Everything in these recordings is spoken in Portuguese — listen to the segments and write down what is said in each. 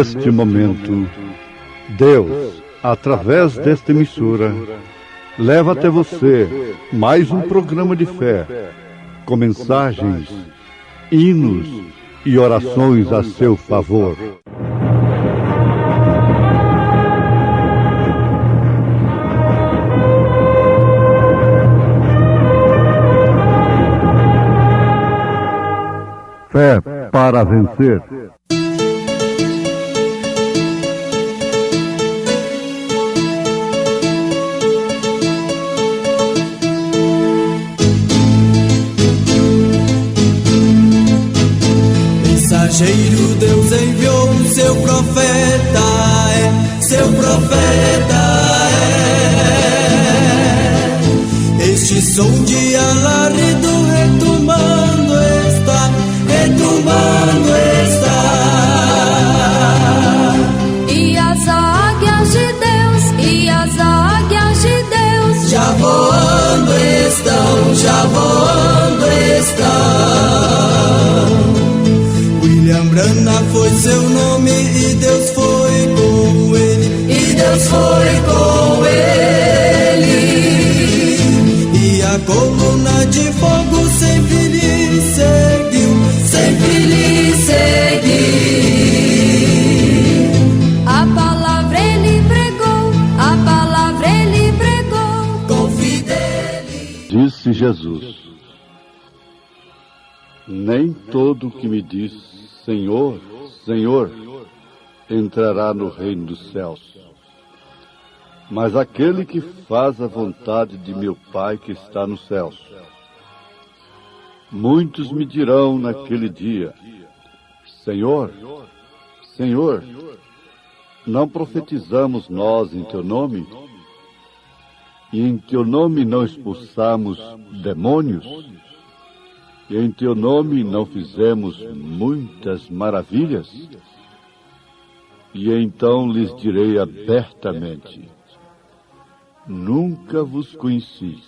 neste momento, Deus, através desta emissora, leva até você mais um programa de fé, com mensagens, hinos e orações a seu favor. Fé para vencer. Mensageiro, Deus enviou o seu profeta, seu profeta é. Este som de alarido retumbando está, retumbando está. E as águias de Deus, e as águias de Deus, já voando estão, já voando estão. William Branham foi seu nome e Deus foi com ele, e Deus foi com ele. E a coluna de fogo sempre lhe seguiu, sempre lhe seguiu. a palavra ele pregou, a palavra ele pregou, com fidelidade. Disse Jesus: nem todo que me diz Senhor, Senhor, entrará no reino dos céus, mas aquele que faz a vontade de meu Pai que está nos céus. Muitos me dirão naquele dia: Senhor, Senhor, não profetizamos nós em teu nome? E em teu nome não expulsamos demônios? E em teu nome não fizemos muitas maravilhas? E então lhes direi abertamente: nunca vos conheci.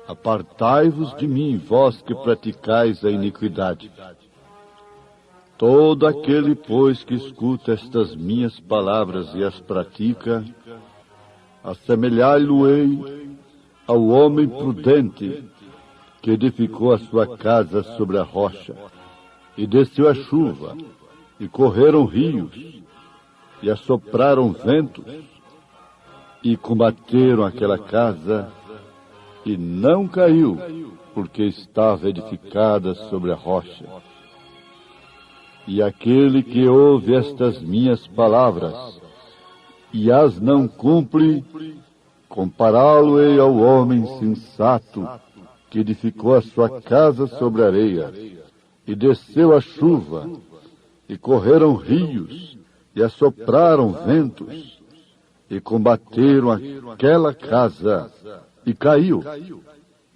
Apartai-vos de mim, vós que praticais a iniquidade. Todo aquele, pois, que escuta estas minhas palavras e as pratica, assemelhar-lo-ei ao homem prudente que edificou a sua casa sobre a rocha, e desceu a chuva, e correram rios, e assopraram ventos, e combateram aquela casa, e não caiu, porque estava edificada sobre a rocha. E aquele que ouve estas minhas palavras, e as não cumpre, compará-lo-ei ao homem sensato, que edificou a sua casa sobre a areia, e desceu a chuva, e correram rios, e assopraram ventos, e combateram aquela casa, e caiu,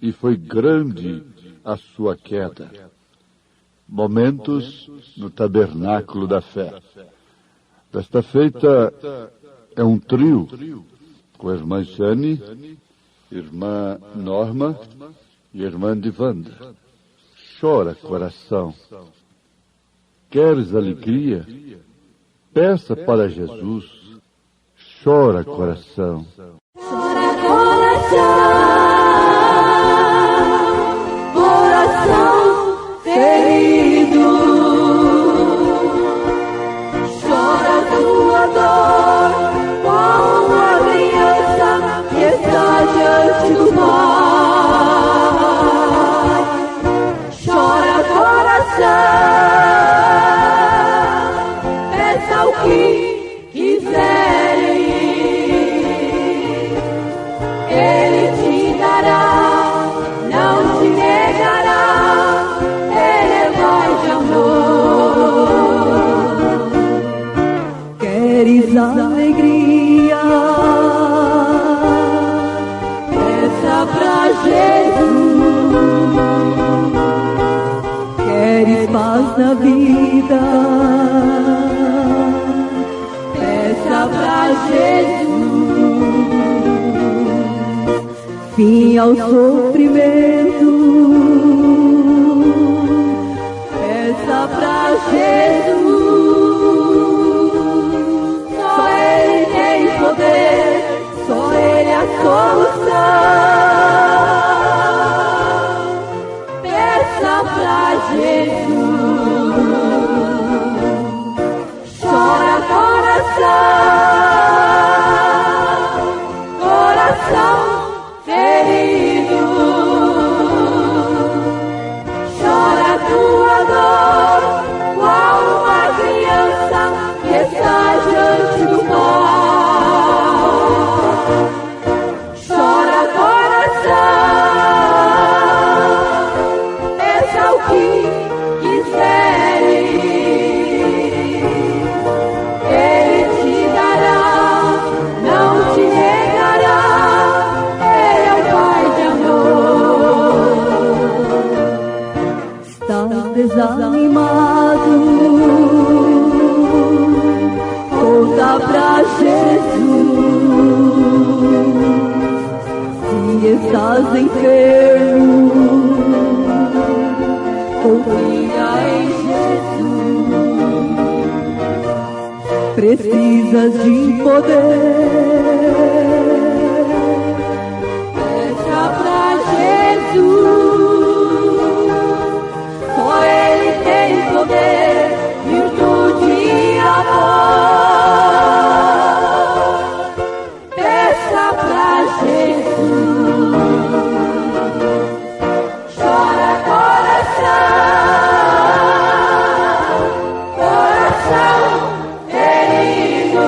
e foi grande a sua queda. Momentos no Tabernáculo da Fé. Desta feita é um trio, com a irmã Jane, irmã Norma, e irmã Divanda. Chora, coração. Queres alegria? Peça para Jesus. Chora, coração. chora coração, coração ferido, chora tua dor, como a criança que está diante do Pai. Chora coração, peça o que quiserem, Ele te dará, não te negará, Ele é Pai de amor. Queres alegria? Peça pra Jesus. Queres paz na vida? Peça pra Jesus. Fim ao sofrimento, peça pra Jesus. só Ele a solução. Peça pra Jesus, chora coração ferido, chora tua dor, qual uma criança que está diante do Pai. Chora coração, peça o que quiseres, Ele te dará, não te negará, Ele é o Pai de amor. Está desanimado, volta pra Jesus. Se estás enfermo, confia em Jesus. Precisas de poder, peça pra Jesus. Só Ele tem poder, virtude e amor. Peça pra Jesus, chora coração ferido,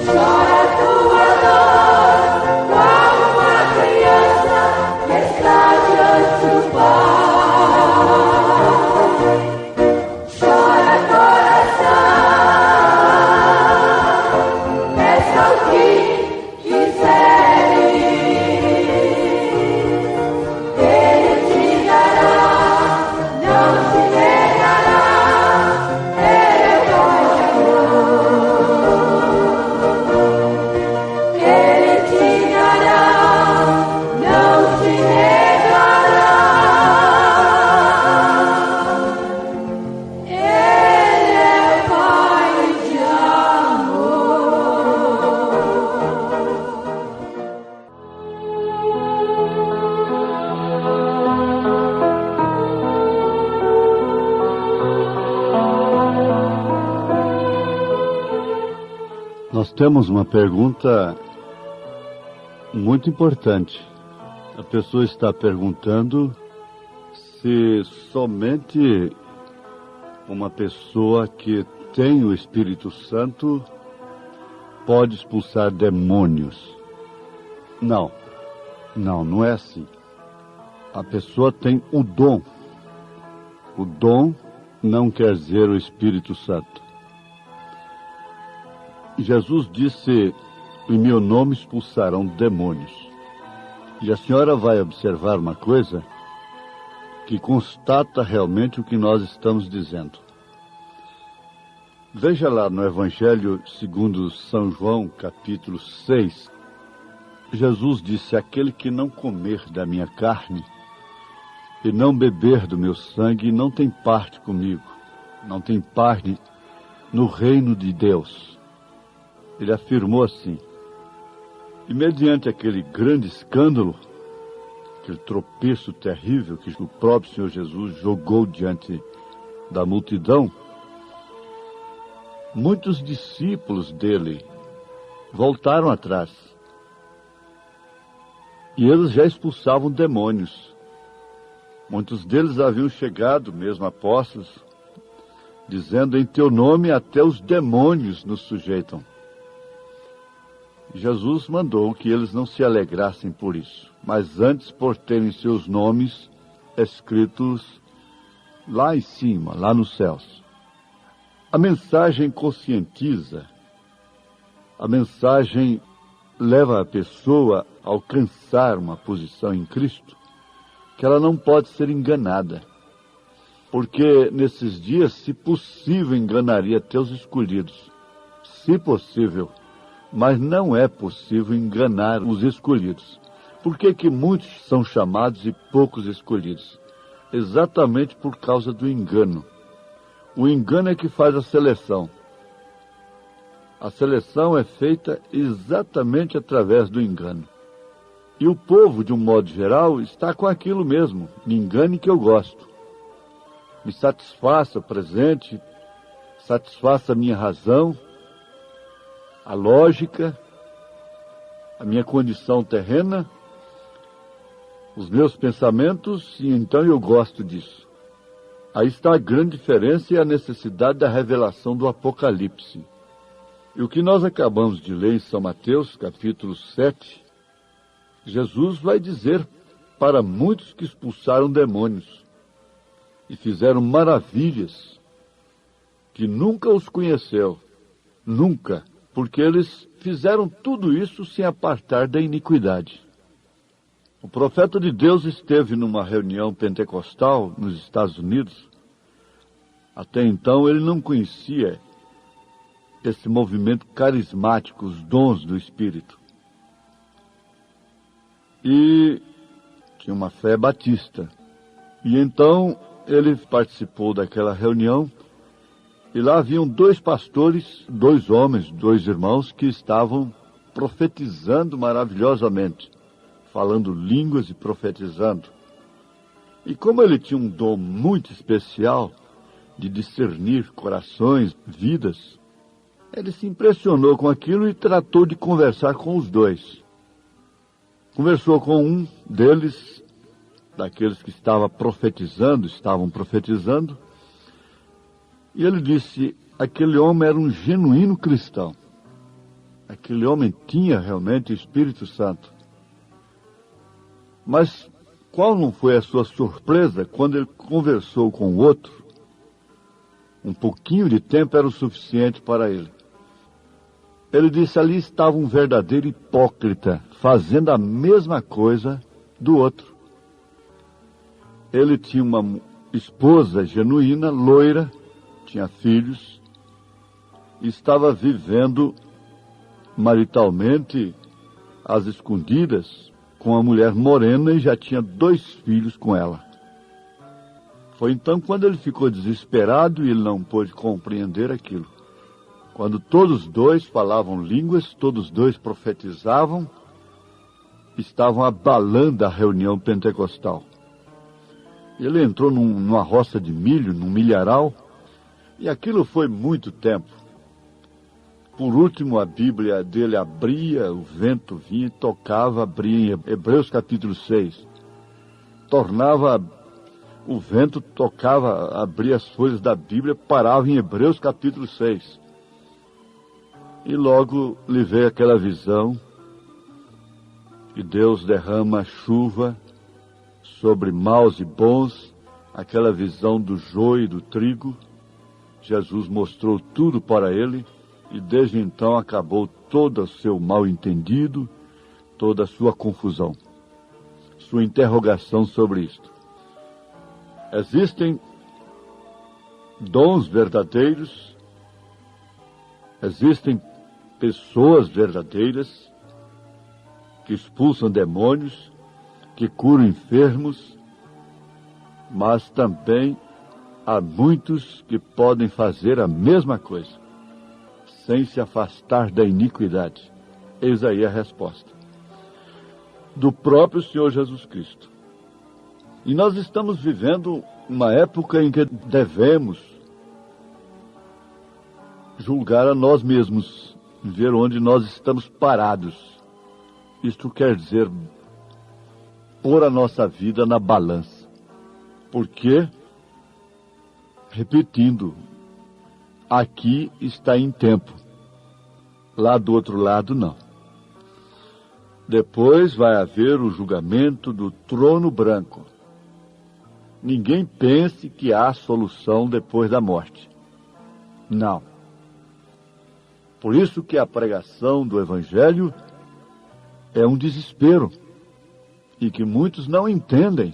chora tua dor, qual uma criança que está diante do Pai. Chora coração, peça o que quiseres, Ele te dará, não te negará, Ele é o Pai de amor. Ele te dará, não te negará, Ele é o Pai de Nós temos uma pergunta muito importante. A pessoa está perguntando se somente uma pessoa que tem o Espírito Santo pode expulsar demônios. Não é assim. A pessoa tem o dom. O dom não quer dizer o Espírito Santo. Jesus disse: em meu nome expulsarão demônios. E a senhora vai observar uma coisa que constata realmente o que nós estamos dizendo. Veja lá no Evangelho segundo São João, capítulo 6. Jesus disse: aquele que não comer da minha carne e não beber do meu sangue não tem parte comigo, não tem parte no reino de Deus. Ele afirmou assim. E mediante aquele grande escândalo, aquele tropeço terrível que o próprio Senhor Jesus jogou diante da multidão, muitos discípulos dele voltaram atrás. E eles já expulsavam demônios. Muitos deles haviam chegado, mesmo apóstolos, dizendo: em teu nome até os demônios nos sujeitam. Jesus mandou que eles não se alegrassem por isso, mas antes por terem seus nomes escritos lá em cima, lá nos céus. A mensagem conscientiza, a mensagem leva a pessoa a alcançar uma posição em Cristo que ela não pode ser enganada, porque nesses dias, se possível, enganaria até os escolhidos, se possível. Mas não é possível enganar os escolhidos. Por que muitos são chamados e poucos escolhidos? Exatamente por causa do engano. O engano é que faz a seleção. A seleção é feita exatamente através do engano. E o povo, de um modo geral, está com aquilo mesmo. Me engane que eu gosto. Me satisfaça o presente, satisfaça a minha razão, a lógica, a minha condição terrena, os meus pensamentos, e então eu gosto disso. Aí está a grande diferença e a necessidade da revelação do Apocalipse. E o que nós acabamos de ler em São Mateus, capítulo 7, Jesus vai dizer para muitos que expulsaram demônios e fizeram maravilhas, que nunca os conheceu, nunca, porque eles fizeram tudo isso sem apartar da iniquidade. O profeta de Deus esteve numa reunião pentecostal nos Estados Unidos. Até então ele não conhecia esse movimento carismático, os dons do Espírito. E tinha uma fé batista. E então ele participou daquela reunião, e lá haviam 2 pastores, 2 homens, 2 irmãos, que estavam profetizando maravilhosamente, falando línguas e profetizando. E como ele tinha um dom muito especial de discernir corações, vidas, ele se impressionou com aquilo e tratou de conversar com os 2. Conversou com um deles, daqueles que estavam profetizando, e ele disse: aquele homem era um genuíno cristão. Aquele homem tinha realmente o Espírito Santo. Mas qual não foi a sua surpresa quando ele conversou com o outro? Um pouquinho de tempo era o suficiente para ele. Ele disse: ali estava um verdadeiro hipócrita, fazendo a mesma coisa do outro. Ele tinha uma esposa genuína, loira, tinha filhos, e estava vivendo maritalmente às escondidas com uma mulher morena e já tinha 2 filhos com ela. Foi então quando ele ficou desesperado e ele não pôde compreender aquilo. Quando todos 2 falavam línguas, todos 2 profetizavam, estavam abalando a reunião pentecostal. Ele entrou numa roça de milho, num milharal, e aquilo foi muito tempo. Por último, a Bíblia dele abria, o vento vinha e tocava, abria em Hebreus capítulo 6. Tornava, o vento tocava, abria as folhas da Bíblia, parava em Hebreus capítulo 6. E logo lhe veio aquela visão que Deus derrama chuva sobre maus e bons, aquela visão do joio e do trigo. Jesus mostrou tudo para ele e desde então acabou todo o seu mal-entendido, toda a sua confusão, sua interrogação sobre isto. Existem dons verdadeiros, existem pessoas verdadeiras que expulsam demônios, que curam enfermos, mas também há muitos que podem fazer a mesma coisa, sem se afastar da iniquidade. Eis aí a resposta do próprio Senhor Jesus Cristo. E nós estamos vivendo uma época em que devemos julgar a nós mesmos, ver onde nós estamos parados. Isto quer dizer pôr a nossa vida na balança. Porque, repetindo, aqui está em tempo, lá do outro lado não. Depois vai haver o julgamento do trono branco. Ninguém pense que há solução depois da morte. Não. Por isso que a pregação do Evangelho é um desespero e que muitos não entendem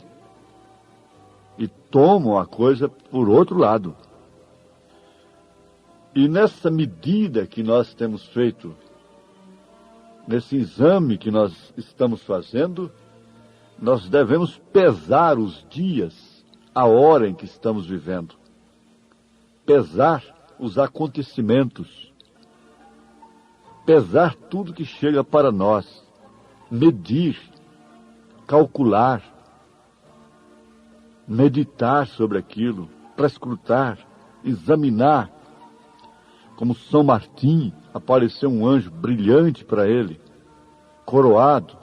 e tomam a coisa por outro lado. E nessa medida que nós temos feito, nesse exame que nós estamos fazendo, nós devemos pesar os dias, a hora em que estamos vivendo, pesar os acontecimentos pesar tudo que chega para nós, medir, calcular, meditar sobre aquilo, prescrutar, examinar. Como São Martim, apareceu um anjo brilhante para ele, coroado.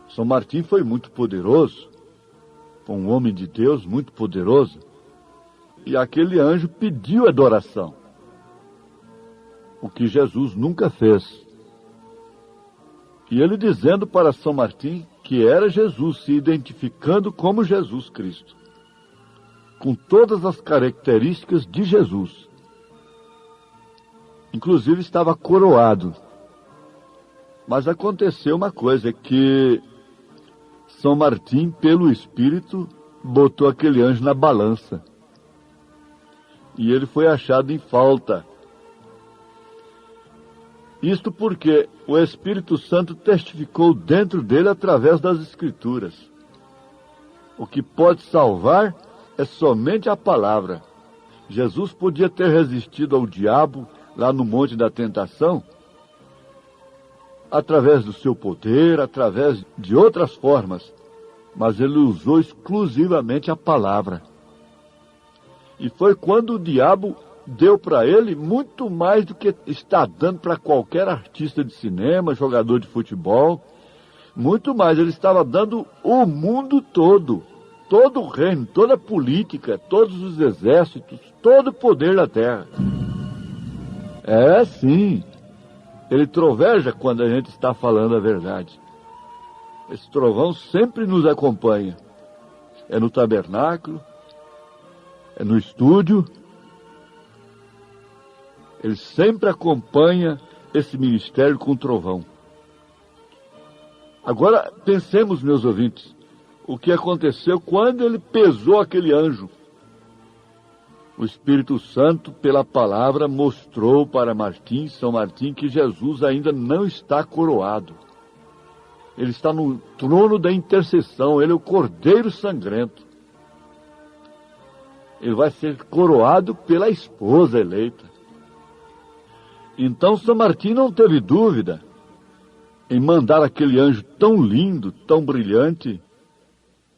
São Martim foi muito poderoso, foi um homem de Deus muito poderoso, e aquele anjo pediu adoração, o que Jesus nunca fez. E ele dizendo para São Martim que era Jesus, se identificando como Jesus Cristo, com todas as características de Jesus. Inclusive estava coroado. Mas aconteceu uma coisa, que São Martim, pelo Espírito, botou aquele anjo na balança. E ele foi achado em falta. Isto porque o Espírito Santo testificou dentro dele através das Escrituras. O que pode salvar é somente a palavra. Jesus podia ter resistido ao diabo lá no Monte da Tentação, através do seu poder, através de outras formas, mas ele usou exclusivamente a palavra. E foi quando o diabo deu para ele muito mais do que está dando para qualquer artista de cinema, jogador de futebol, muito mais. Ele estava dando o mundo todo, todo o reino, toda a política, todos os exércitos, todo o poder da terra. É, sim. Ele troveja quando a gente está falando a verdade. Esse trovão sempre nos acompanha. É no tabernáculo, é no estúdio. Ele sempre acompanha esse ministério com o trovão. Agora, pensemos, meus ouvintes, o que aconteceu quando ele pesou aquele anjo. O Espírito Santo, pela palavra, mostrou para Martim, São Martim, que Jesus ainda não está coroado. Ele está no trono da intercessão, ele é o Cordeiro Sangrento. Ele vai ser coroado pela esposa eleita. Então São Martim não teve dúvida em mandar aquele anjo tão lindo, tão brilhante,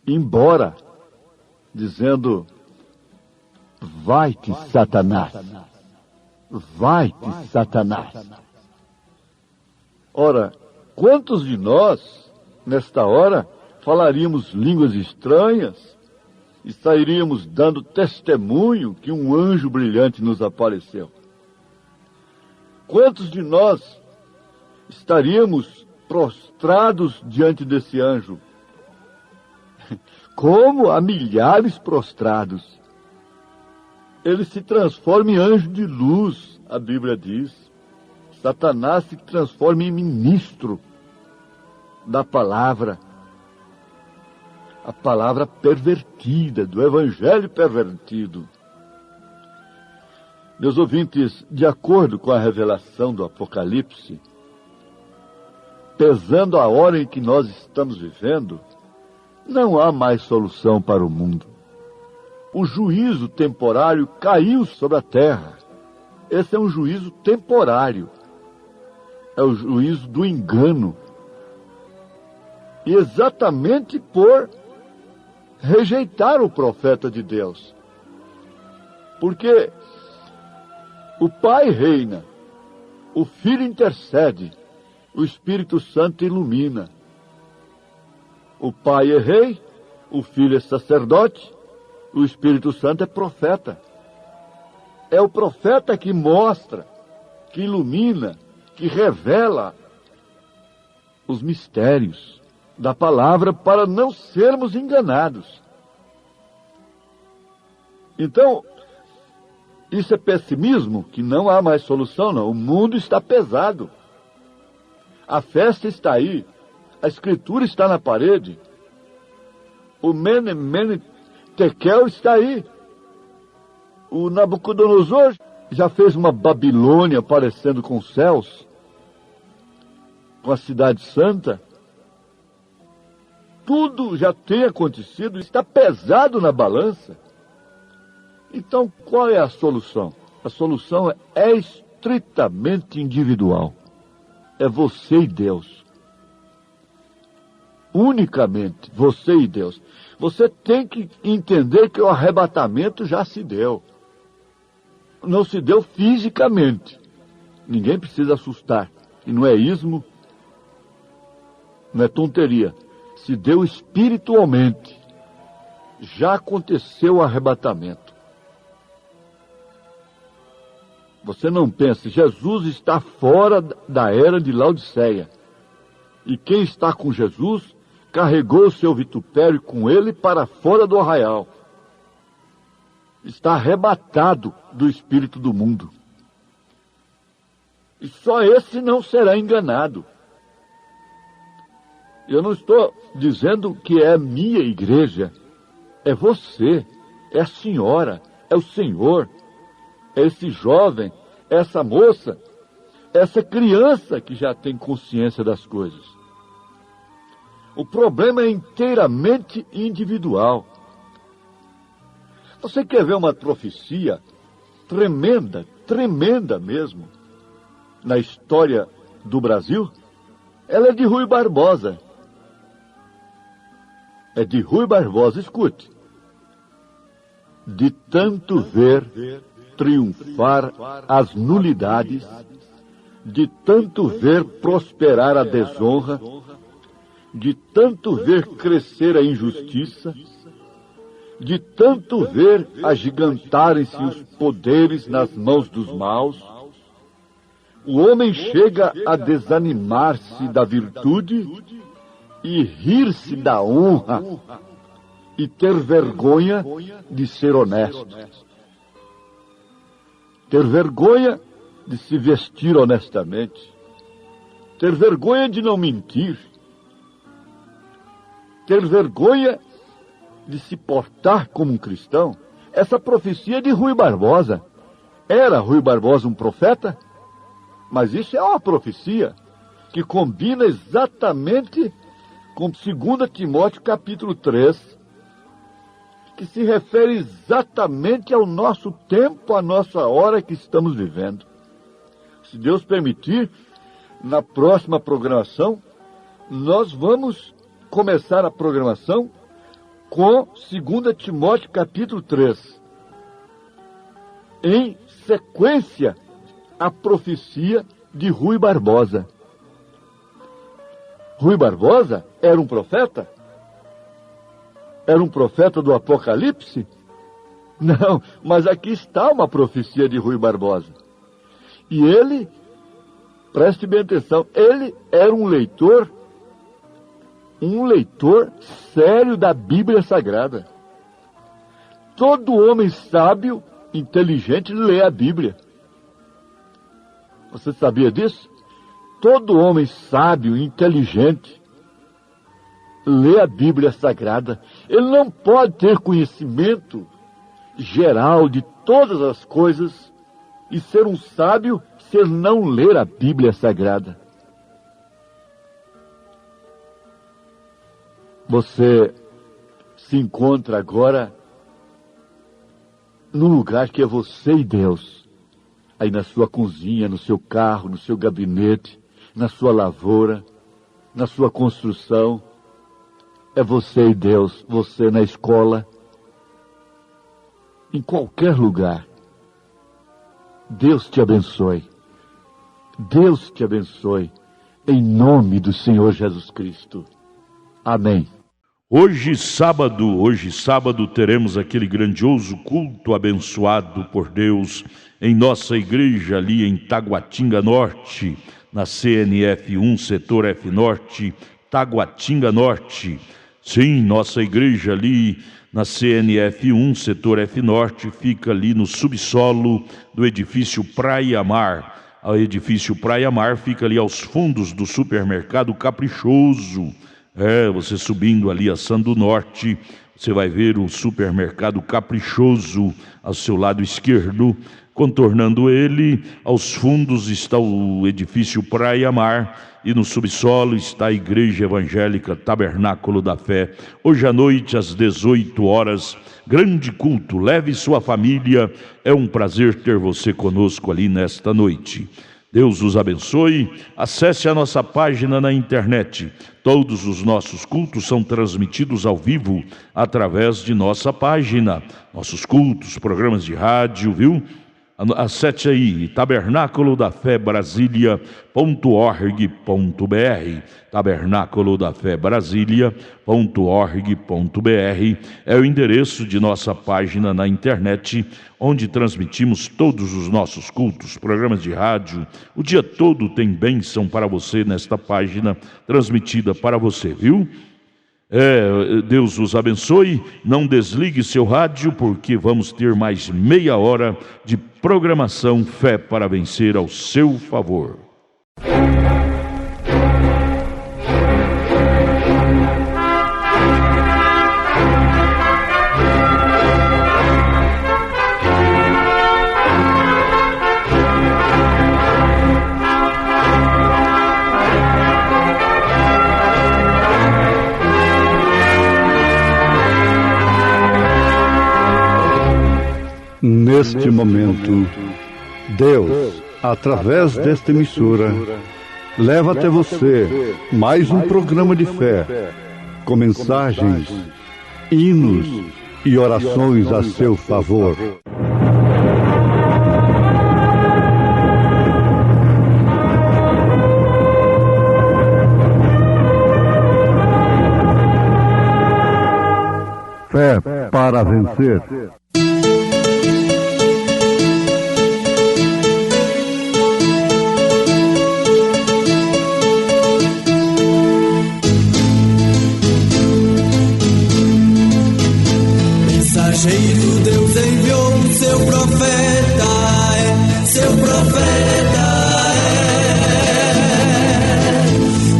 embora, dizendo: vai-te, Satanás, vai-te, Satanás. Ora, quantos de nós, nesta hora, falaríamos línguas estranhas e sairíamos dando testemunho que um anjo brilhante nos apareceu? Quantos de nós estaríamos prostrados diante desse anjo? Como há milhares prostrados. Ele se transforma em anjo de luz, a Bíblia diz. Satanás se transforma em ministro da palavra. A palavra pervertida, do evangelho pervertido. Meus ouvintes, de acordo com a revelação do Apocalipse, pesando a hora em que nós estamos vivendo, não há mais solução para o mundo. O juízo temporário caiu sobre a terra. Esse é um juízo temporário. É o juízo do engano. E exatamente por rejeitar o profeta de Deus. Porque o Pai reina, o Filho intercede, o Espírito Santo ilumina. O Pai é rei, o Filho é sacerdote, o Espírito Santo é profeta. É o profeta que mostra, que ilumina, que revela os mistérios da palavra para não sermos enganados. Então, isso é pessimismo, que não há mais solução, não. O mundo está pesado. A festa está aí. A escritura está na parede. O Mene Tekel está aí. O Nabucodonosor já fez uma Babilônia parecendo com os céus, com a cidade santa. Tudo já tem acontecido, está pesado na balança. Então, qual é a solução? A solução é estritamente individual. é você e Deus. Unicamente você e Deus. Você tem que entender que o arrebatamento já se deu. Não se deu fisicamente. Ninguém precisa assustar. E não é ismo, não é tonteria. Se deu espiritualmente. Já aconteceu o arrebatamento. Você não pensa, Jesus está fora da era de Laodiceia. E quem está com Jesus carregou o seu vitupério com ele para fora do arraial. Está arrebatado do espírito do mundo. E só esse não será enganado. Eu não estou dizendo que é a minha igreja. É você, é a senhora, é o senhor, é esse jovem, é essa moça, é essa criança que já tem consciência das coisas. O problema é inteiramente individual. Você quer ver uma profecia tremenda, tremenda mesmo, na história do Brasil? Ela é de Rui Barbosa. É de Rui Barbosa, escute. De tanto ver triunfar as nulidades, de tanto ver prosperar a desonra, de tanto ver crescer a injustiça, de tanto ver agigantarem-se os poderes nas mãos dos maus, o homem chega a desanimar-se da virtude e rir-se da honra e ter vergonha de ser honesto. Ter vergonha de se vestir honestamente. Ter vergonha de não mentir. Ter vergonha de se portar como um cristão. Essa profecia é de Rui Barbosa. Era Rui Barbosa um profeta? Mas isso é uma profecia que combina exatamente com 2 Timóteo capítulo 3, que se refere exatamente ao nosso tempo, à nossa hora que estamos vivendo. Se Deus permitir, na próxima programação, nós vamos começar a programação com 2 Timóteo capítulo 3. Em sequência, a profecia de Rui Barbosa. Rui Barbosa era um profeta? Era um profeta do Apocalipse? Não, mas aqui está uma profecia de Rui Barbosa. E ele, preste bem atenção, ele era um leitor sério da Bíblia Sagrada. Todo homem sábio, inteligente, lê a Bíblia. Você sabia disso? Todo homem sábio, inteligente, lê a Bíblia Sagrada. Ele não pode ter conhecimento geral de todas as coisas e ser um sábio se ele não ler a Bíblia Sagrada. Você se encontra agora num lugar que é você e Deus. Aí na sua cozinha, no seu carro, no seu gabinete, na sua lavoura, na sua construção. É você e Deus, você na escola, em qualquer lugar. Deus te abençoe. Deus te abençoe. Em nome do Senhor Jesus Cristo. Amém. Hoje sábado, teremos aquele grandioso culto abençoado por Deus em nossa igreja ali em Taguatinga Norte, na CNF 1, setor F Norte, Taguatinga Norte. Sim, nossa igreja ali na CNF 1, setor F Norte, fica ali no subsolo do edifício Praia Mar. O edifício Praia Mar fica ali aos fundos do supermercado Caprichoso. Você subindo ali a Sando Norte, você vai ver o supermercado Caprichoso ao seu lado esquerdo. Contornando ele, aos fundos está o edifício Praia Mar e no subsolo está a Igreja Evangélica Tabernáculo da Fé. Hoje à noite, às 18 horas, grande culto. Leve sua família, é um prazer ter você conosco ali nesta noite. Deus os abençoe. Acesse a nossa página na internet. Todos os nossos cultos são transmitidos ao vivo através de nossa página. Nossos cultos, programas de rádio, viu? Acesse aí, tabernaculodafebrasilia.org.br. tabernaculodafebrasilia.org.br é o endereço de nossa página na internet, onde transmitimos todos os nossos cultos, programas de rádio. O dia todo tem bênção para você nesta página transmitida para você, viu? Deus os abençoe. Não desligue seu rádio, porque vamos ter mais meia hora de programação Fé para Vencer ao seu favor. Neste momento, Deus, através desta emissora, leva até você mais um programa de fé, com mensagens, hinos e orações a seu favor. Fé para vencer. Deus enviou seu profeta, seu profeta.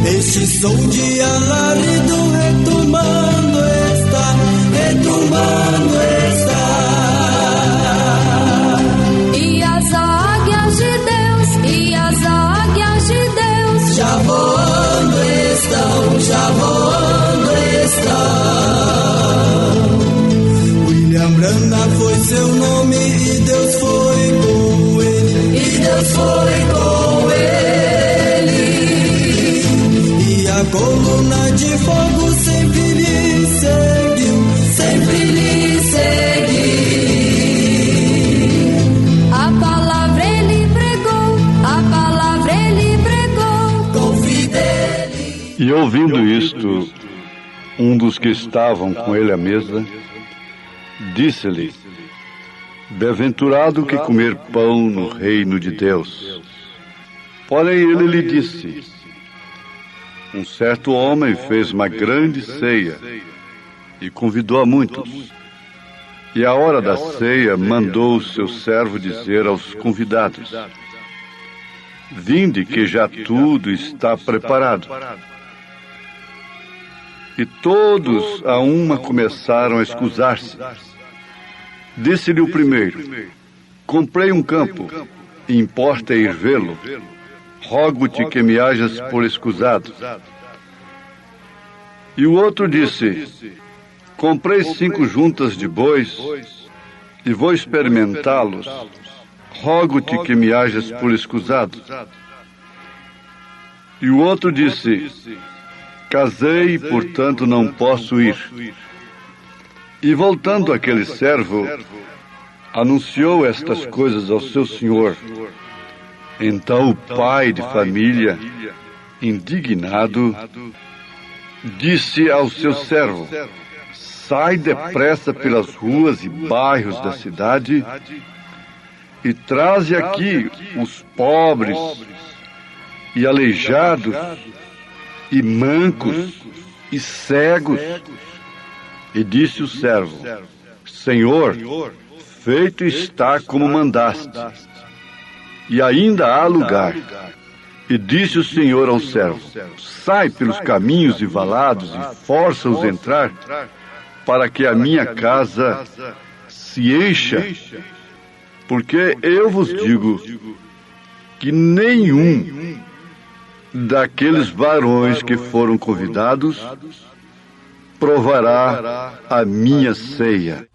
Este som de alarido retumbando está, retumbando está. E as águias de Deus, e as águias de Deus, já voando estão, já voando estão. Branda foi seu nome e Deus foi com ele, e Deus foi com ele. E a coluna de fogo sempre lhe seguiu, sempre lhe seguiu. a palavra ele pregou, a palavra ele pregou, com fidelidade. E ouvindo isto, um dos que estavam com ele à mesa disse-lhe: bem-aventurado que comer pão no reino de Deus. Porém ele lhe disse: um certo homem fez uma grande ceia e convidou a muitos. E à hora da ceia mandou o seu servo dizer aos convidados: vinde, que já tudo está preparado. E todos a uma começaram a escusar-se. Disse-lhe o primeiro: comprei um campo, e importa ir vê-lo. Rogo-te que me hajas por escusado. E o outro disse: comprei 5 juntas de bois, e vou experimentá-los. Rogo-te que me hajas por escusado. E o outro disse: casei, portanto não posso ir. E voltando aquele servo, anunciou estas coisas ao seu senhor. Então o pai de família, indignado, disse ao seu servo: sai depressa pelas ruas e bairros da cidade e traze aqui os pobres e aleijados e mancos e cegos. E disse o servo: Senhor, feito está como mandaste, e ainda há lugar. E disse o Senhor ao servo: sai pelos caminhos e valados e força-os entrar, para que a minha casa se encha. Porque eu vos digo que nenhum daqueles varões que foram convidados provará a minha ceia.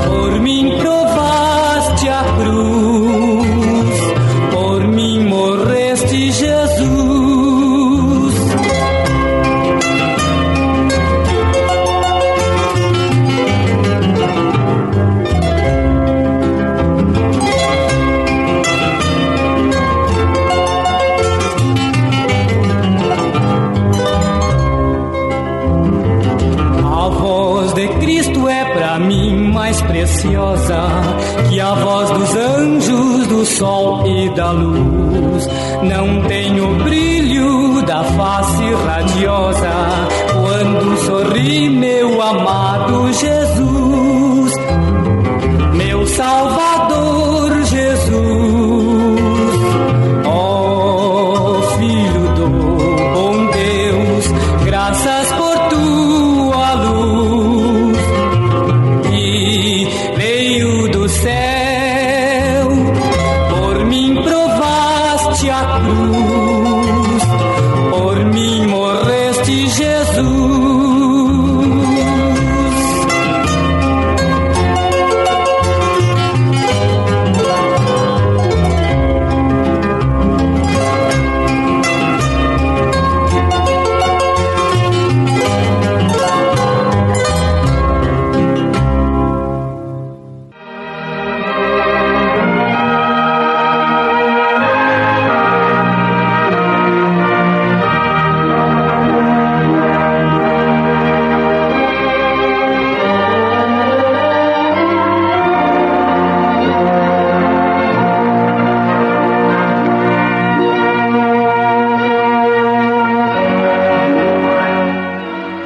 por mim provaste a cruz, por mim morreste, Jesus. Mais preciosa que a voz dos anjos, do sol e da luz. Não tem o brilho da face radiosa quando sorri meu amado Jesus, meu Salvador Jesus. Ó Filho do bom Deus, graças por tua luz. Veio do céu, por mim provaste a cruz, por mim morreste, Jesus.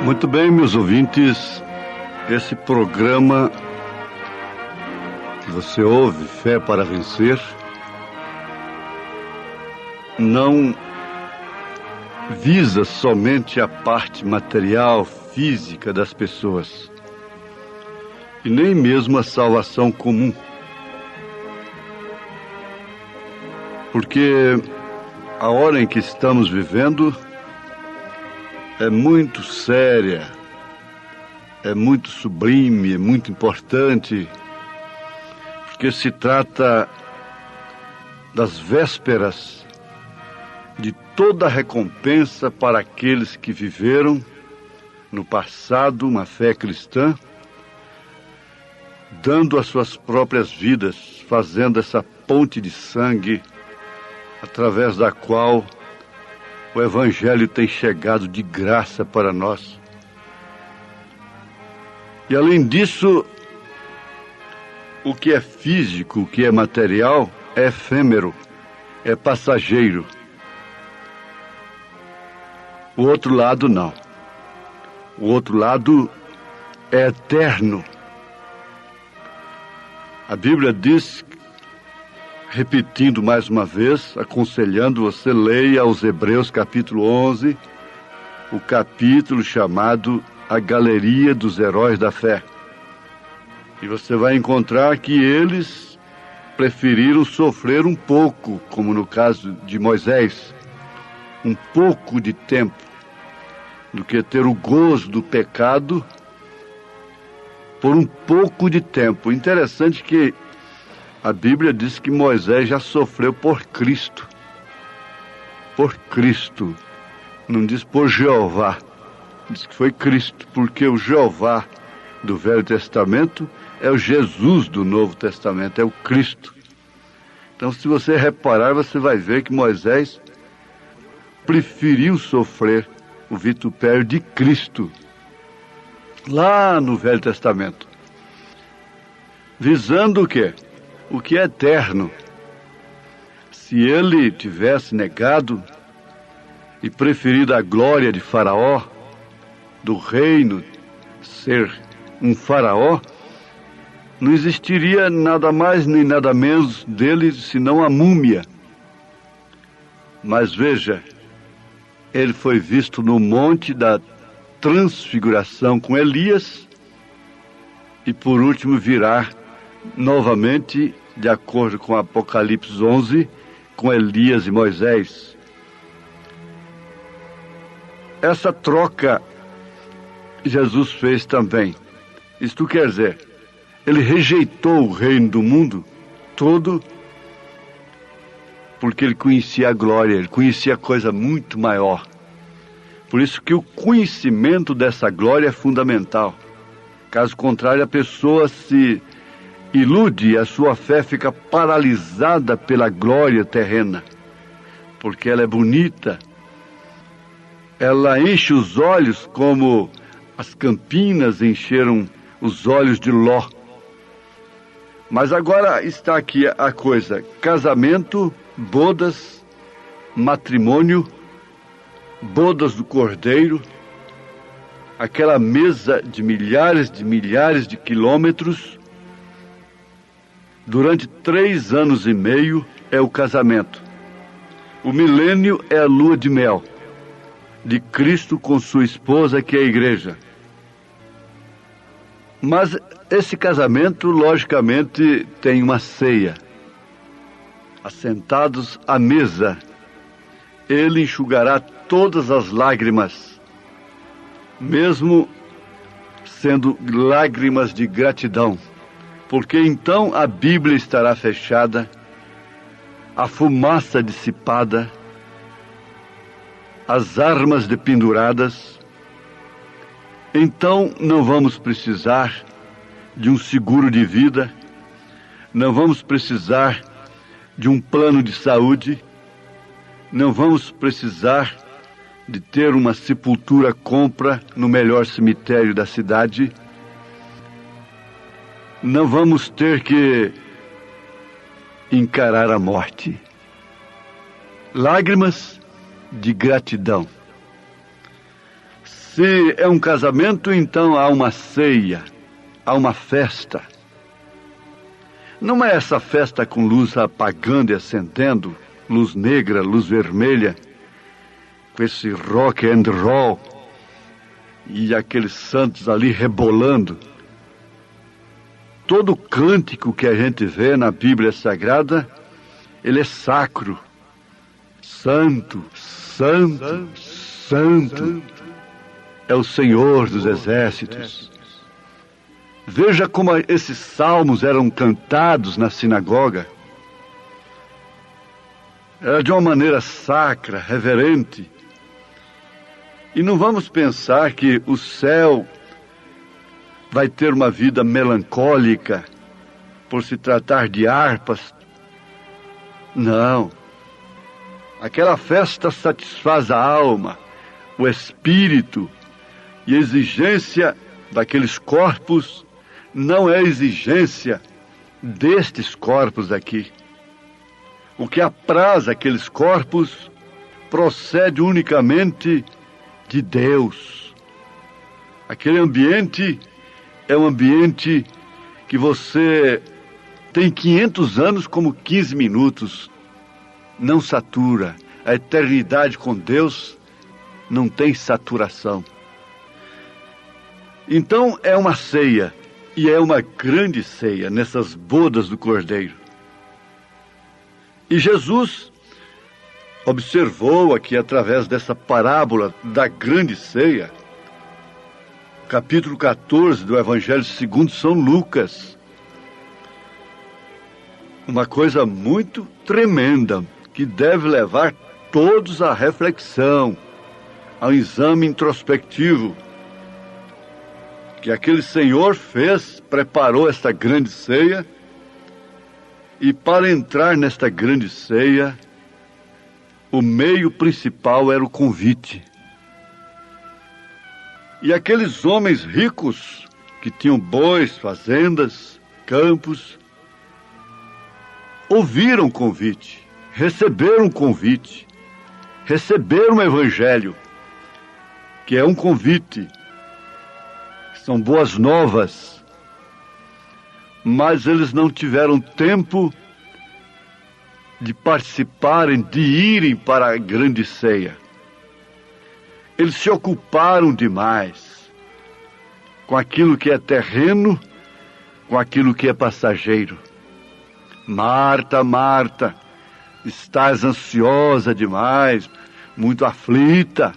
Muito bem, meus ouvintes, esse programa que você ouve, Fé para Vencer, não visa somente a parte material, física das pessoas, e nem mesmo a salvação comum. Porque a hora em que estamos vivendo é muito séria, é muito sublime, é muito importante, porque se trata das vésperas de toda a recompensa para aqueles que viveram no passado uma fé cristã, dando as suas próprias vidas, fazendo essa ponte de sangue através da qual o Evangelho tem chegado de graça para nós. E além disso, o que é físico, o que é material, é efêmero, é passageiro. O outro lado não. O outro lado é eterno. A Bíblia diz, repetindo mais uma vez, aconselhando você, leia aos Hebreus capítulo 11, o capítulo chamado A Galeria dos Heróis da Fé. E você vai encontrar que eles preferiram sofrer um pouco, como no caso de Moisés, um pouco de tempo, do que ter o gozo do pecado por um pouco de tempo. Interessante que a Bíblia diz que Moisés já sofreu por Cristo. Por Cristo. Não diz por Jeová. Diz que foi Cristo, porque o Jeová do Velho Testamento é o Jesus do Novo Testamento, é o Cristo. Então, se você reparar, você vai ver que Moisés preferiu sofrer o vitupério de Cristo, lá no Velho Testamento, visando o quê? O que é eterno. Se ele tivesse negado e preferido a glória de Faraó, do reino ser um faraó, não existiria nada mais nem nada menos dele senão a múmia. Mas veja, ele foi visto no monte da transfiguração com Elias e por último virá novamente, de acordo com Apocalipse 11, com Elias e Moisés. Essa troca Jesus fez também. Isto quer dizer, ele rejeitou o reino do mundo todo porque ele conhecia a glória, ele conhecia coisa muito maior. Por isso que o conhecimento dessa glória é fundamental. Caso contrário, a pessoa se ilude e a sua fé fica paralisada pela glória terrena. Porque ela é bonita, ela enche os olhos como as campinas encheram os olhos de Ló. Mas agora está aqui a coisa: casamento, bodas, matrimônio, bodas do Cordeiro, aquela mesa de milhares de quilômetros, durante 3 anos e meio é o casamento. O milênio é a lua de mel de Cristo com sua esposa, que é a igreja. Mas esse casamento, logicamente, tem uma ceia. Assentados à mesa, ele enxugará todas as lágrimas, mesmo sendo lágrimas de gratidão, porque então a Bíblia estará fechada, a fumaça dissipada, as armas dependuradas. Então não vamos precisar de um seguro de vida, não vamos precisar de um plano de saúde, não vamos precisar de ter uma sepultura compra no melhor cemitério da cidade, não vamos ter que encarar a morte. Lágrimas de gratidão. Se é um casamento, então há uma ceia, há uma festa. Não é essa festa com luz apagando e acendendo, luz negra, luz vermelha, com esse rock and roll e aqueles santos ali rebolando. Todo cântico que a gente vê na Bíblia Sagrada, ele é sacro. Santo, santo, santo é o Senhor dos exércitos. Veja como esses salmos eram cantados na sinagoga. Era de uma maneira sacra, reverente. E não vamos pensar que o céu vai ter uma vida melancólica por se tratar de harpas. Não. Aquela festa satisfaz a alma, o espírito, e a exigência daqueles corpos não é exigência destes corpos aqui. O que apraz aqueles corpos procede unicamente de Deus. Aquele ambiente é um ambiente que você tem 500 anos como 15 minutos. Não satura. A eternidade com Deus não tem saturação. Então é uma ceia, e é uma grande ceia nessas bodas do Cordeiro. E Jesus observou aqui, através dessa parábola da grande ceia, capítulo 14 do Evangelho segundo São Lucas, uma coisa muito tremenda, que deve levar todos à reflexão, ao exame introspectivo, que aquele Senhor preparou esta grande ceia, e para entrar nesta grande ceia, o meio principal era o convite. E aqueles homens ricos, que tinham bois, fazendas, campos, ouviram o convite, receberam o convite, receberam o Evangelho, que é um convite, são boas novas, mas eles não tiveram tempo de participarem, de irem para a grande ceia. Eles se ocuparam demais com aquilo que é terreno, com aquilo que é passageiro. Marta, Marta, estás ansiosa demais, muito aflita,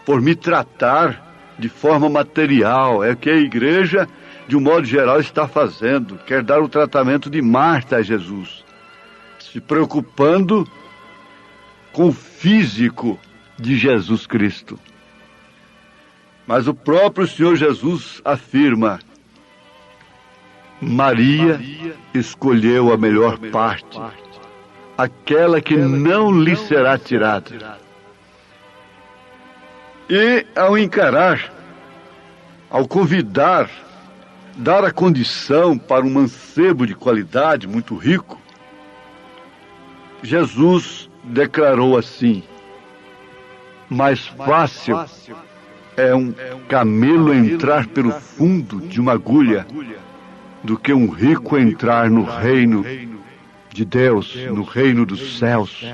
por me tratar de forma material. É que a igreja de um modo geral, está fazendo. Quer dar o tratamento de Marta a Jesus, se preocupando com o físico de Jesus Cristo. Mas o próprio Senhor Jesus afirma: Maria escolheu a melhor parte, aquela que não lhe será tirada. E ao encarar, ao convidar, dar a condição para um mancebo de qualidade muito rico, Jesus declarou assim: mais fácil é um camelo entrar pelo fundo de uma agulha do que um rico entrar no reino de Deus, no reino dos céus.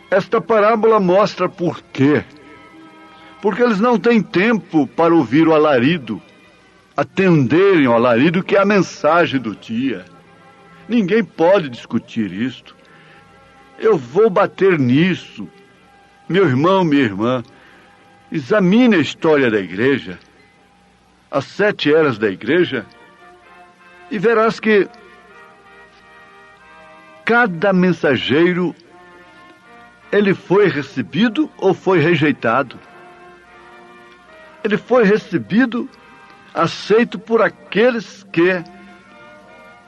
Esta parábola mostra por quê. Porque eles não têm tempo para ouvir o alarido, atenderem ao alarido, que é a mensagem do dia. Ninguém pode discutir isto. Eu vou bater nisso. Meu irmão, minha irmã, examine a história da igreja, as 7 eras da igreja, e verás que cada mensageiro, ele foi recebido ou foi rejeitado. Ele foi recebido, aceito por aqueles que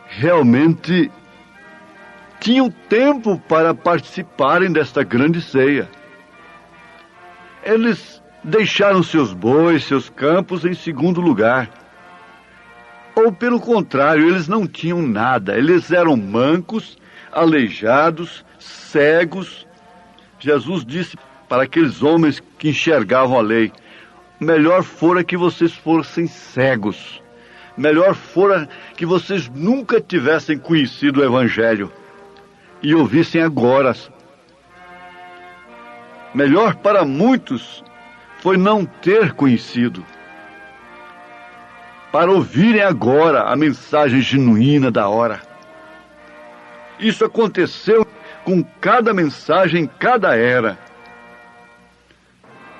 realmente tinham tempo para participarem desta grande ceia. Eles deixaram seus bois, seus campos em segundo lugar. Ou pelo contrário, eles não tinham nada. Eles eram mancos, aleijados, cegos. Jesus disse para aqueles homens que enxergavam a lei: melhor fora que vocês fossem cegos. Melhor fora que vocês nunca tivessem conhecido o Evangelho e ouvissem agora. Melhor para muitos foi não ter conhecido, para ouvirem agora a mensagem genuína da hora. Isso aconteceu com cada mensagem em cada era.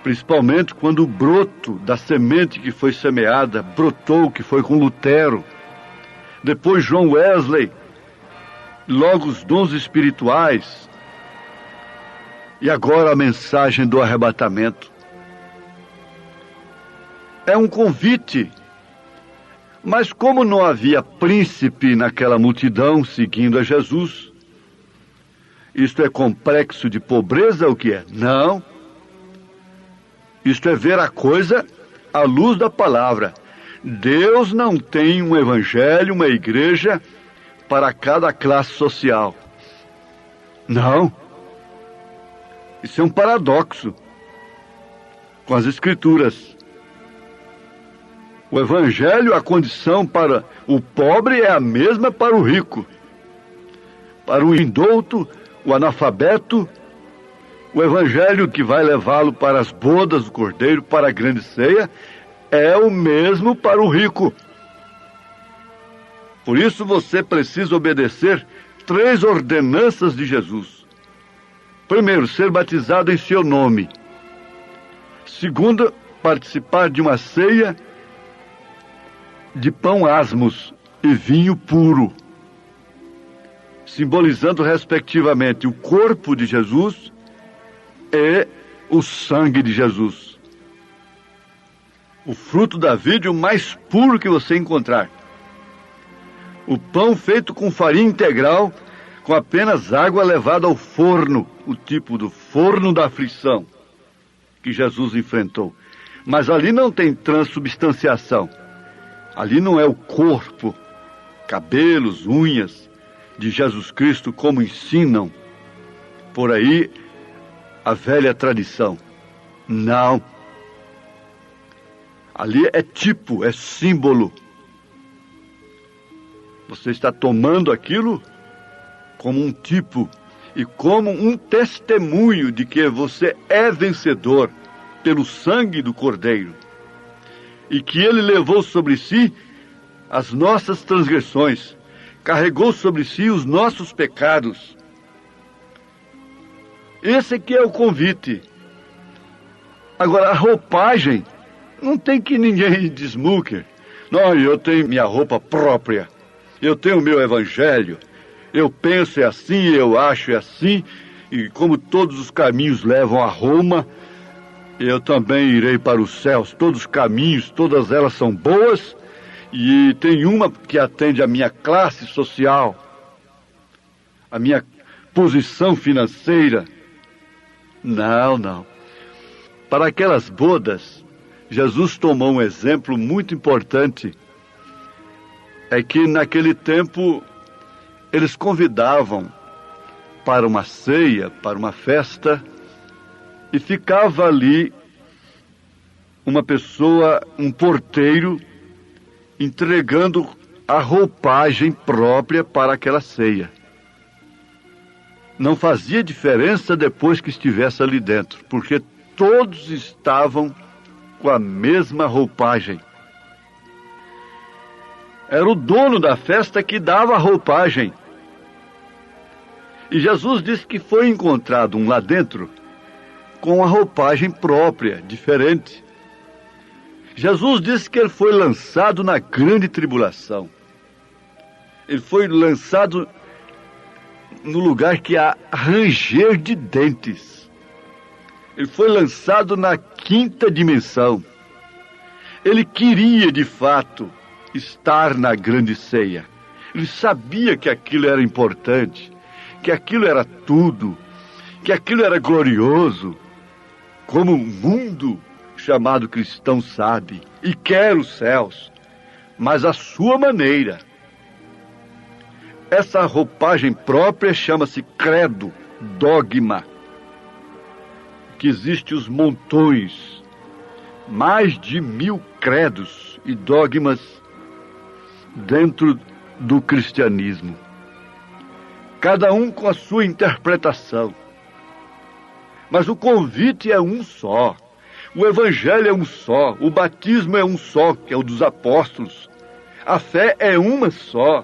Principalmente quando o broto da semente que foi semeada brotou, que foi com Lutero. Depois John Wesley, logo os dons espirituais. E agora a mensagem do arrebatamento. É um convite. Mas como não havia príncipe naquela multidão seguindo a Jesus, isto é complexo de pobreza, o que é? Não. Isto é ver a coisa à luz da palavra. Deus não tem um evangelho, uma igreja para cada classe social. Não. Isso é um paradoxo com as Escrituras. O evangelho, a condição para o pobre é a mesma para o rico. Para o indouto, o analfabeto, o evangelho que vai levá-lo para as bodas do Cordeiro, para a grande ceia, é o mesmo para o rico. Por isso você precisa obedecer 3 ordenanças de Jesus. Primeiro, ser batizado em seu nome. Segundo, participar de uma ceia de pão asmos e vinho puro, simbolizando respectivamente o corpo de Jesus e o sangue de Jesus. O fruto da vide, o mais puro que você encontrar. O pão feito com farinha integral, com apenas água levada ao forno, o tipo do forno da aflição que Jesus enfrentou. Mas ali não tem transubstanciação. Ali não é o corpo, cabelos, unhas de Jesus Cristo, como ensinam por aí a velha tradição. Não. Ali é tipo, é símbolo. Você está tomando aquilo como um tipo e como um testemunho de que você é vencedor pelo sangue do Cordeiro e que ele levou sobre si as nossas transgressões, carregou sobre si os nossos pecados. Esse aqui é o convite. Agora, a roupagem Não tem que ninguém desmuque. Não, eu tenho minha roupa própria. Eu tenho o meu evangelho. Eu penso é assim, eu acho é assim. E como todos os caminhos levam a Roma, eu também irei para os céus. Todos os caminhos, todas elas são boas. E tem uma que atende à minha classe social, à minha posição financeira. Não. Para aquelas bodas, Jesus tomou um exemplo muito importante. É que naquele tempo eles convidavam para uma ceia, para uma festa, e ficava ali uma pessoa, um porteiro, entregando a roupagem própria para aquela ceia. Não fazia diferença depois que estivesse ali dentro, porque todos estavam com a mesma roupagem. Era o dono da festa que dava a roupagem. E Jesus disse que foi encontrado um lá dentro com a roupagem própria, diferente. Jesus disse que ele foi lançado na grande tribulação. Ele foi lançado no lugar que há ranger de dentes. Ele foi lançado na quinta dimensão. Ele queria, de fato, estar na grande ceia. Ele sabia que aquilo era importante, que aquilo era tudo, que aquilo era glorioso, como o mundo chamado cristão sabe e quer os céus, mas à sua maneira. Essa roupagem própria chama-se credo, dogma, que existe os montões, mais de 1000 credos e dogmas dentro do cristianismo, cada um com a sua interpretação. Mas o convite é um só, o evangelho é um só, o batismo é um só, que é o dos apóstolos, a fé é uma só.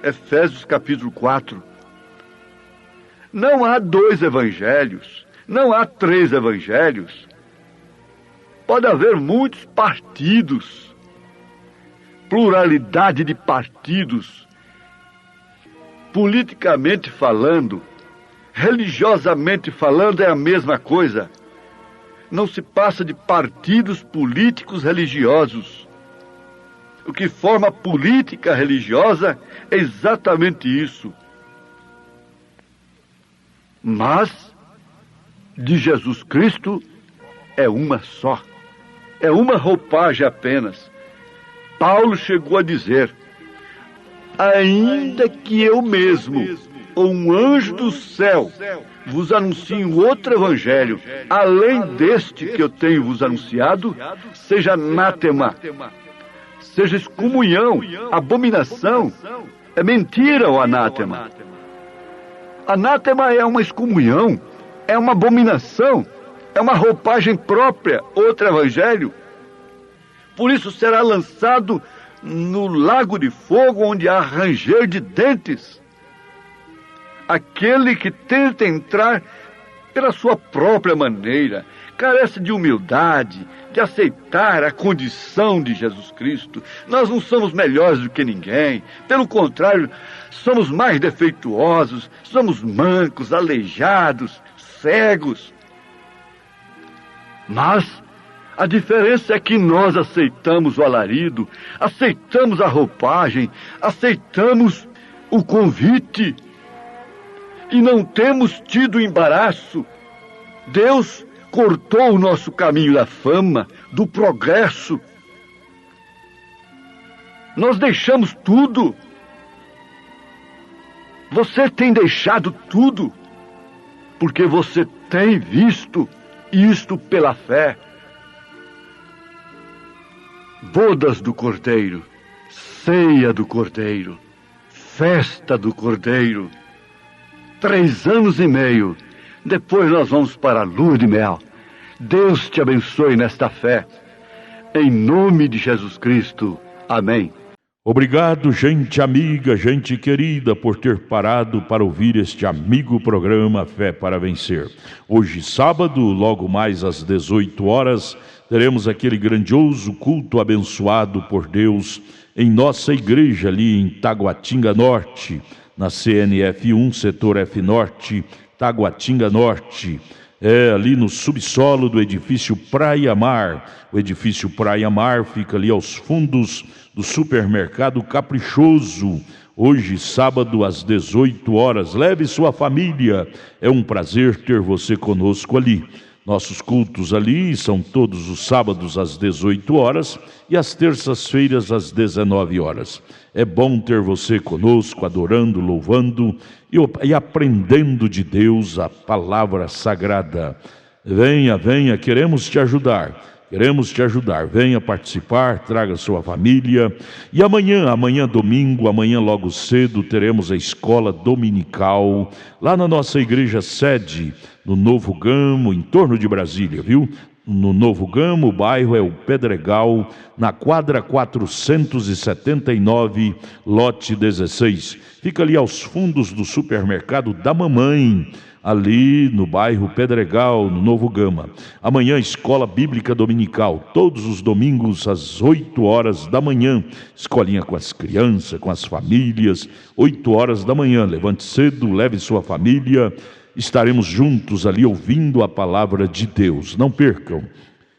Efésios capítulo 4. Não há 2 evangelhos, não há 3 evangelhos. Pode haver muitos partidos, pluralidade de partidos, politicamente falando, religiosamente falando, é a mesma coisa. Não se passa de partidos políticos religiosos. O que forma a política religiosa é exatamente isso. Mas, de Jesus Cristo, é uma só. É uma roupagem apenas. Paulo chegou a dizer: ainda que eu mesmo, ou um anjo do céu, vos anuncie outro evangelho, além deste que eu tenho vos anunciado, seja anátema, seja excomunhão, abominação. É mentira o anátema. Anátema é uma excomunhão, é uma abominação, é uma roupagem própria, outro evangelho. Por isso será lançado no lago de fogo, onde há ranger de dentes. Aquele que tenta entrar pela sua própria maneira, carece de humildade, de aceitar a condição de Jesus Cristo. Nós não somos melhores do que ninguém, pelo contrário, somos mais defeituosos, somos mancos, aleijados, cegos. Mas a diferença é que nós aceitamos o alarido, aceitamos a roupagem, aceitamos o convite e não temos tido embaraço. Deus cortou o nosso caminho da fama, do progresso. Nós deixamos tudo. Você tem deixado tudo, porque você tem visto isto pela fé. Bodas do Cordeiro, ceia do Cordeiro, festa do Cordeiro. 3 anos e meio, depois nós vamos para a lua de mel. Deus te abençoe nesta fé. Em nome de Jesus Cristo. Amém. Obrigado, gente amiga, gente querida, por ter parado para ouvir este amigo programa Fé para Vencer. Hoje, sábado, logo mais às 18 horas, teremos aquele grandioso culto abençoado por Deus em nossa igreja ali em Taguatinga Norte, na CNF 1, setor F Norte, Taguatinga Norte. Ali no subsolo do edifício Praia Mar. O edifício Praia Mar fica ali aos fundos do supermercado Caprichoso. Hoje, sábado, às 18 horas. Leve sua família. É um prazer ter você conosco ali. Nossos cultos ali são todos os sábados às 18 horas e às terças-feiras às 19 horas. É bom ter você conosco, adorando, louvando e aprendendo de Deus a palavra sagrada. Venha, venha, queremos te ajudar. Venha participar, traga sua família. E amanhã domingo, amanhã logo cedo, teremos a escola dominical lá na nossa igreja sede, no Novo Gamo, em torno de Brasília, viu? No Novo Gamo, o bairro é o Pedregal, na quadra 479, lote 16. Fica ali aos fundos do supermercado da Mamãe, ali no bairro Pedregal, no Novo Gama. Amanhã, escola bíblica dominical, todos os domingos às 8 horas da manhã. Escolinha com as crianças, com as famílias, 8 horas da manhã. Levante cedo, leve sua família. Estaremos juntos ali ouvindo a palavra de Deus. Não percam.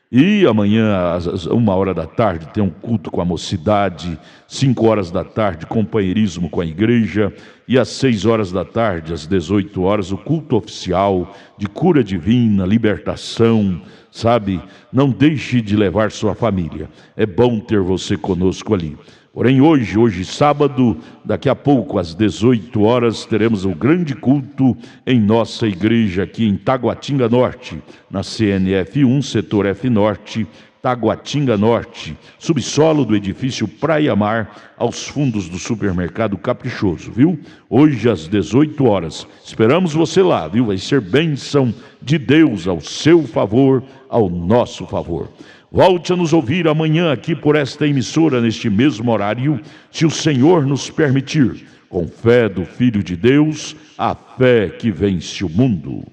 E amanhã, às 1 hora da tarde, tem um culto com a mocidade. 5 horas da tarde, companheirismo com a igreja. E às 6 horas da tarde, às 18 horas, o culto oficial de cura divina, libertação, sabe? Não deixe de levar sua família. É bom ter você conosco ali. Porém, hoje sábado, daqui a pouco, às 18 horas, teremos o grande culto em nossa igreja aqui em Taguatinga Norte, na CNF 1, setor F Norte, Taguatinga Norte, subsolo do edifício Praia Mar, aos fundos do supermercado Caprichoso, viu? Hoje às 18 horas. Esperamos você lá, viu? Vai ser bênção de Deus ao seu favor, ao nosso favor. Volte a nos ouvir amanhã aqui por esta emissora, neste mesmo horário, se o Senhor nos permitir, com fé do Filho de Deus, a fé que vence o mundo.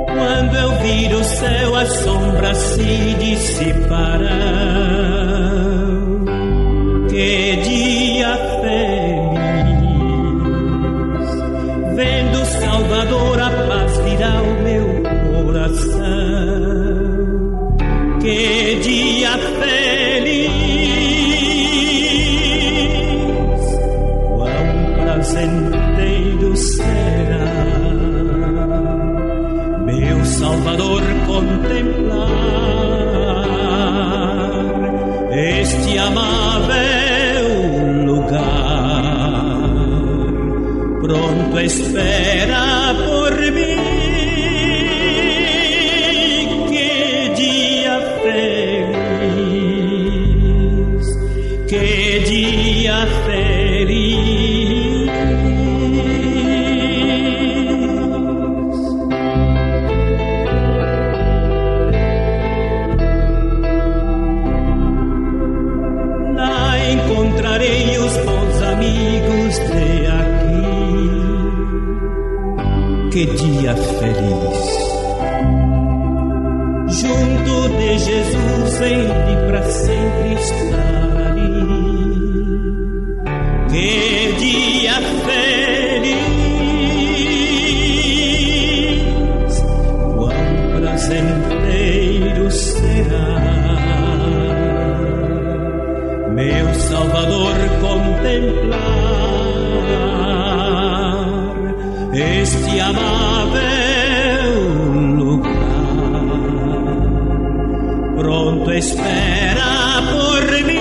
Quando eu vir o céu, as sombras se dissiparão. Que dia feliz! Vendo o Salvador, a paz virá ao meu coração. Que dia feliz! Quão prazenteiro será meu Salvador contemplar este amável lugar. Pronto espera por mim. Que dia feliz, que dia feliz. Lá encontrarei os bons amigos de aqui. Que dia feliz, junto de Jesus ele pra sempre estar ali. Que dia feliz, quão prazenteiro será meu Salvador contemplar este amável lugar. Pronto espera por mim.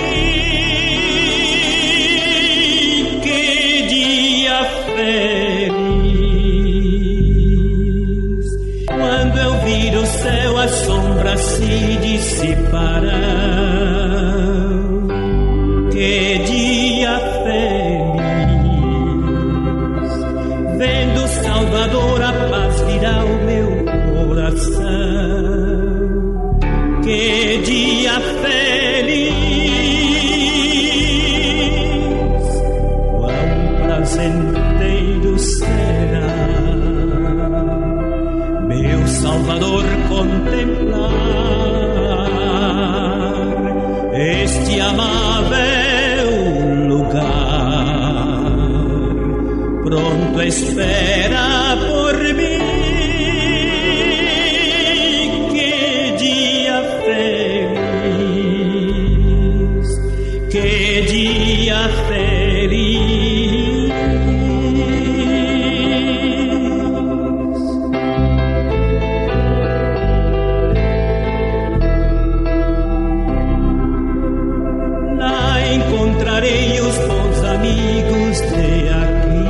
Que dia feliz, quando eu vir o céu, as sombras se dissiparão. Que dia feliz, vendo o Salvador, a paz virá ao meu coração. Salvador contemplar este amável lugar. Pronto espera por mí, que dia feliz, que dia feliz. Encontrarei os bons amigos de aqui.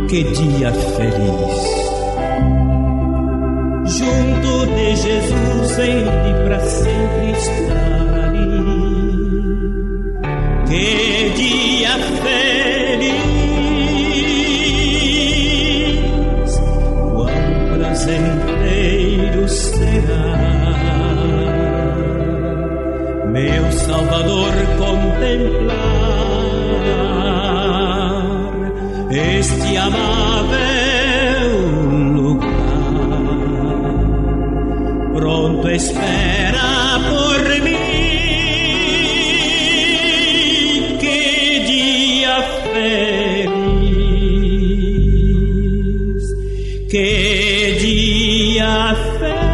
Que dia feliz! Junto de Jesus hei de pra sempre estar ali. Que dia feliz! Quão prazenteiro será meu Salvador contemplar este amável lugar. Pronto espera por mim, que dia feliz, que dia feliz.